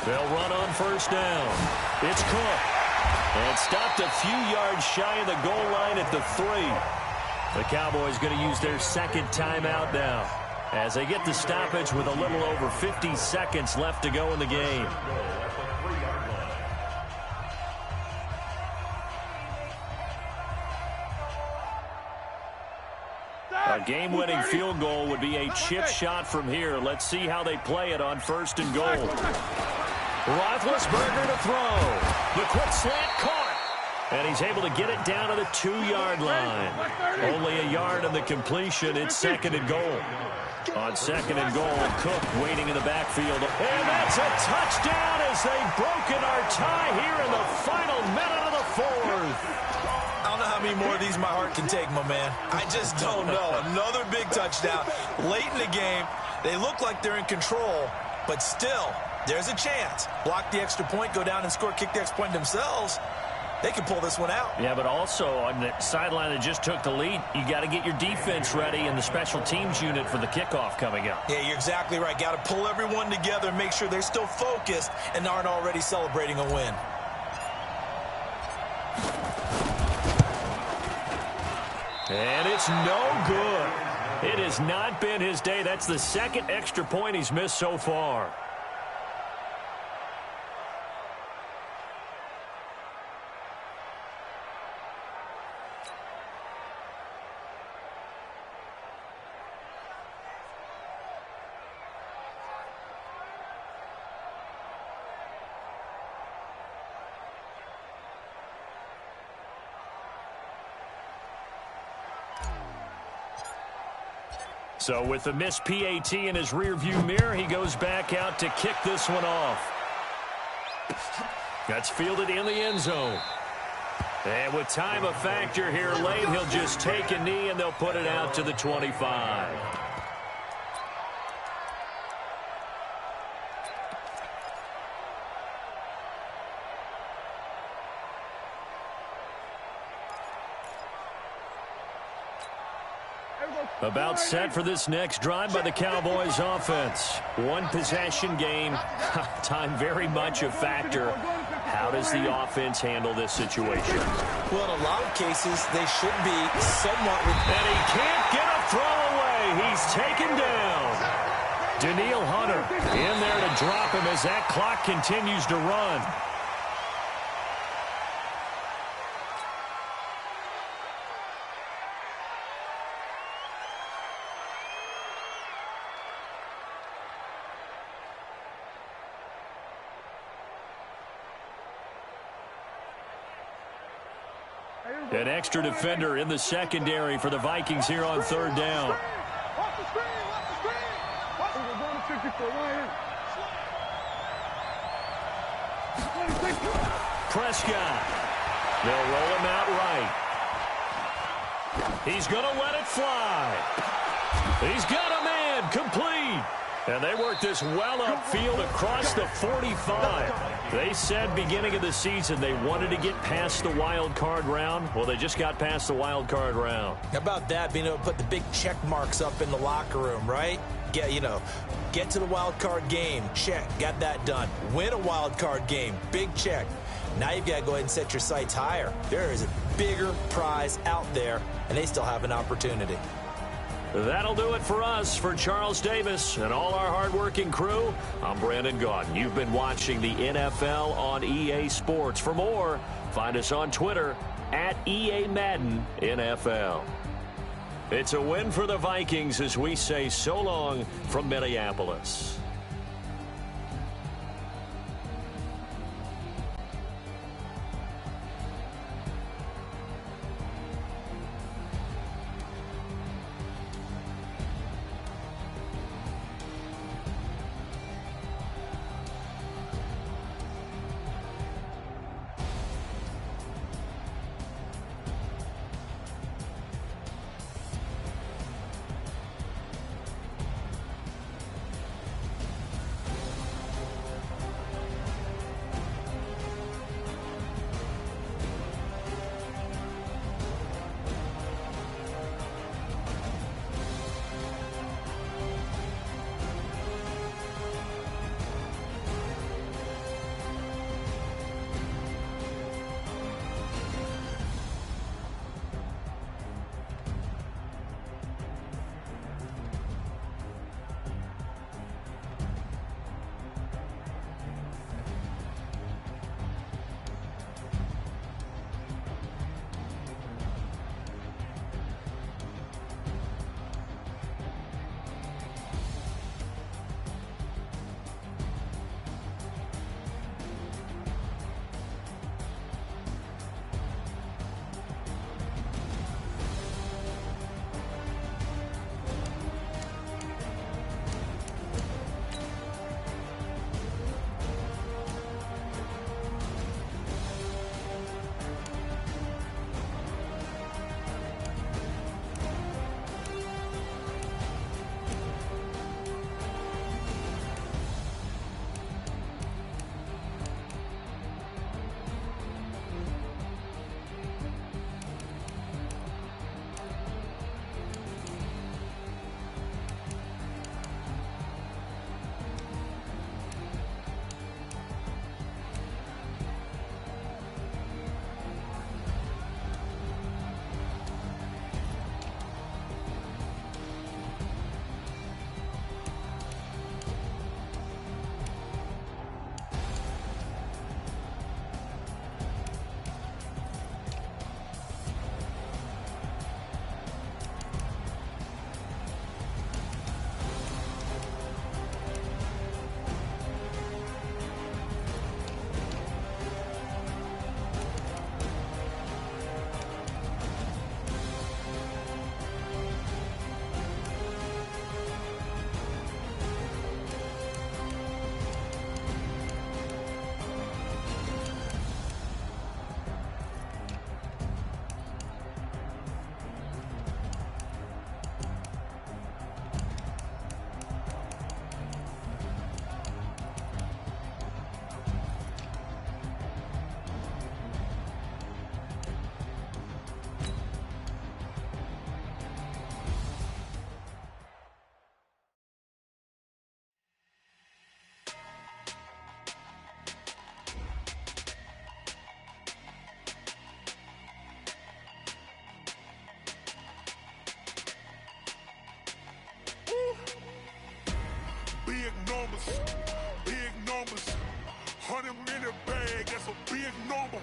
They'll run on first down. It's Cook. And stopped a few yards shy of the goal line at the 3. The Cowboys going to use their second timeout now as they get the stoppage with a little over 50 seconds left to go in the game. A game-winning field goal would be a chip shot from here. Let's see how they play it on 1st and goal. Roethlisberger to throw. The quick slant caught. And he's able to get it down to the 2-yard line. Only a yard on the completion. It's 2nd and goal. On 2nd and goal, Cook waiting in the backfield. And that's a touchdown as they've broken our tie here in the final minute of the 4th. I don't know how many more of these my heart can take, my man. I just don't know. Another big touchdown. Late in the game, they look like they're in control, but still, there's a chance. Block the extra point, go down and score, kick the extra point themselves. They can pull this one out. Yeah, but also on the sideline that just took the lead, you got to get your defense ready and the special teams unit for the kickoff coming up. Yeah, you're exactly right. Got to pull everyone together and make sure they're still focused and aren't already celebrating a win. And it's no good. It has not been his day. That's the second extra point he's missed so far. So with the missed PAT in his rearview mirror, he goes back out to kick this one off. That's fielded in the end zone. And with time a factor here late, he'll just take a knee and they'll put it out to the 25. About set for this next drive by the Cowboys offense. One possession game. Time very much a factor. How does the offense handle this situation? Well, in a lot of cases, they should be somewhat... And he can't get a throw away. He's taken down. Danielle Hunter in there to drop him as that clock continues to run. An extra defender in the secondary for the Vikings here on 3rd down. Prescott. They'll roll him out right. He's going to let it fly. He's got a man complete. And they work this well upfield across the 45. They said beginning of the season they wanted to get past the wild card round. Well, they just got past the wild card round. How about that, being able to put the big check marks up in the locker room, right? Get to the wild card game. Check. Got that done. Win a wild card game. Big check. Now you've got to go ahead and set your sights higher. There is a bigger prize out there, and they still have an opportunity. That'll do it for us. For Charles Davis and all our hardworking crew, I'm Brandon Gaudin. You've been watching the NFL on EA Sports. For more, find us on Twitter at EA Madden NFL. It's a win for the Vikings as we say so long from Minneapolis. in the bag, that's a big number.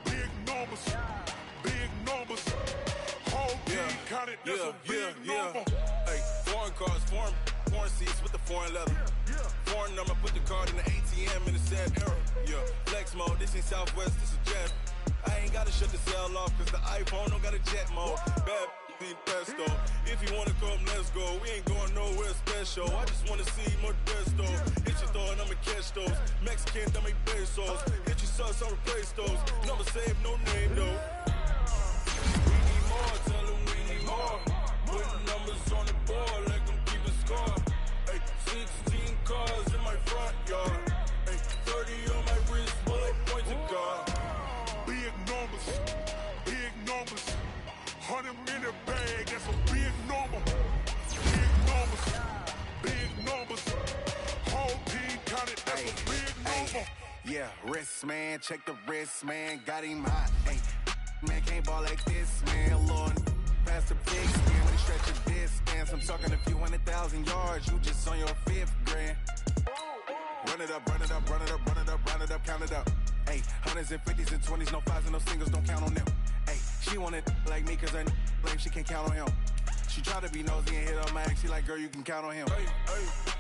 Big numbers, big numbers. Whole team counted, that's a big number. Hey, foreign cars, foreign seats with the foreign leather. Foreign number, put the card in the ATM in the sad era. Yeah, flex mode, this ain't Southwest, this is jet. I ain't gotta shut the cell off, cause the iPhone don't got a jet mode. Bad be pesto. If you wanna come, let's go. We ain't going nowhere special. I just wanna see Modesto. Hit your thought, I'ma catch those. Mexican, I make pesos. Hit your sus, I'll replace those. Number save, no name though. We need more, tell them we need more. Putting numbers on the board like I'm keeping score. Hey, 16 cars in my front yard. Hey, 30 on my wrist, bullet points to God. Big numbers, big numbers. 100 in the bag, that's a big number. Big numbers, big numbers. Whole team counted, that's a big number. Yeah, wrist man, check the wrist man, got him hot. Hey, man can't ball like this, man. Lord, past the big skin when he stretch a distance. I'm talking a few 100,000 yards, you just on your 5th grand. Run it up, run it up, run it up, run it up, run it up, count it up. Hey, 100s and 50s and 20s, no 5s and no singles, don't count on them. Hey, she want it like me, cause her blame, she can't count on him. She try to be nosy and hit on my ex, she like, girl, you can count on him. Hey, hey.